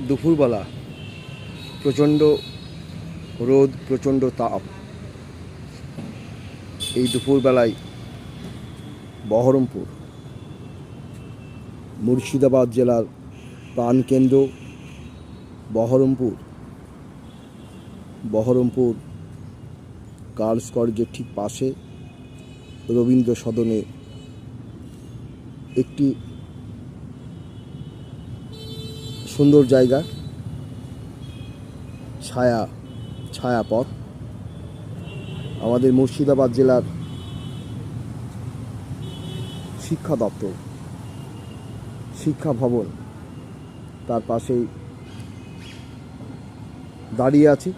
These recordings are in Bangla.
দুপুরবেলা প্রচণ্ড রোদ, প্রচণ্ড তাপ। এই দুপুরবেলায় বহরমপুর, মুর্শিদাবাদ জেলার প্রাণকেন্দ্র বহরমপুর গার্লস কলেজের ঠিক পাশে রবীন্দ্র সদনে একটি সুন্দর জায়গা, ছায়াপথ। আমাদের মুর্শিদাবাদ জেলার শিক্ষা দপ্তর, শিক্ষা ভবন তার পাশেই দাঁড়িয়ে আছি।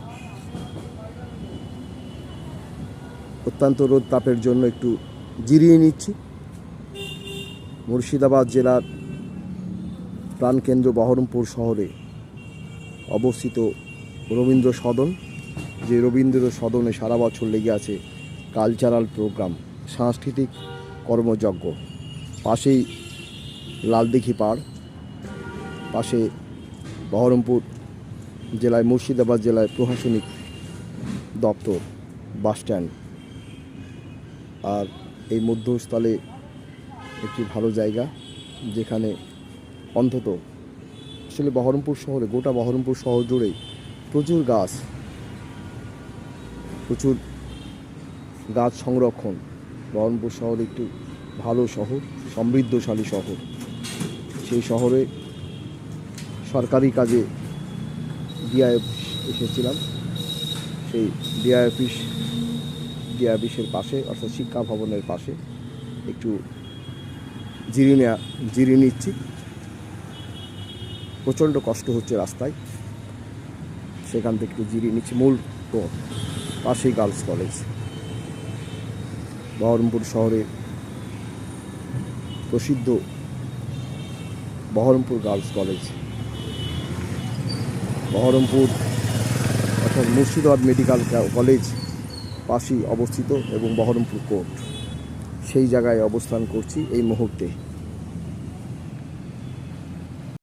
অত্যন্ত রোদ তাপের জন্য একটু জিরিয়ে নিচ্ছি। মুর্শিদাবাদ জেলার প্রাণকেন্দ্র বহরমপুর শহরে অবস্থিত রবীন্দ্র সদন, যে রবীন্দ্র সদনে সারা বছর লেগে আছে কালচারাল প্রোগ্রাম, সাংস্কৃতিক কর্মযজ্ঞ। পাশেই লালদিঘি পাড়, পাশে বহরমপুর জেলায়, মুর্শিদাবাদ জেলায় প্রশাসনিক দপ্তর, বাসস্ট্যান্ড। আর এই মধ্যস্থলে একটি ভালো জায়গা, যেখানে অন্তত আসলে বহরমপুর শহরে, গোটা বহরমপুর শহর জুড়েই প্রচুর গাছ সংরক্ষণ। বহরমপুর শহর একটি ভালো শহর, সমৃদ্ধশালী শহর। সেই শহরে সরকারি কাজে ডিআই এসেছিলাম। সেই ডিআই অফিসের পাশে, অর্থাৎ শিক্ষা ভবনের পাশে একটু জিরিয়ে নিচ্ছি। প্রচণ্ড কষ্ট হচ্ছে রাস্তায়, সেখান থেকে একটু জিরিয়ে নিচ্ছি। মূল তো পাশেই গার্লস কলেজ, বহরমপুর শহরে প্রসিদ্ধ বহরমপুর গার্লস কলেজ। বহরমপুর অর্থাৎ মুর্শিদাবাদ মেডিকেল কলেজ পাশেই অবস্থিত, এবং বহরমপুর কোর্ট, সেই জায়গায় অবস্থান করছি এই মুহূর্তে।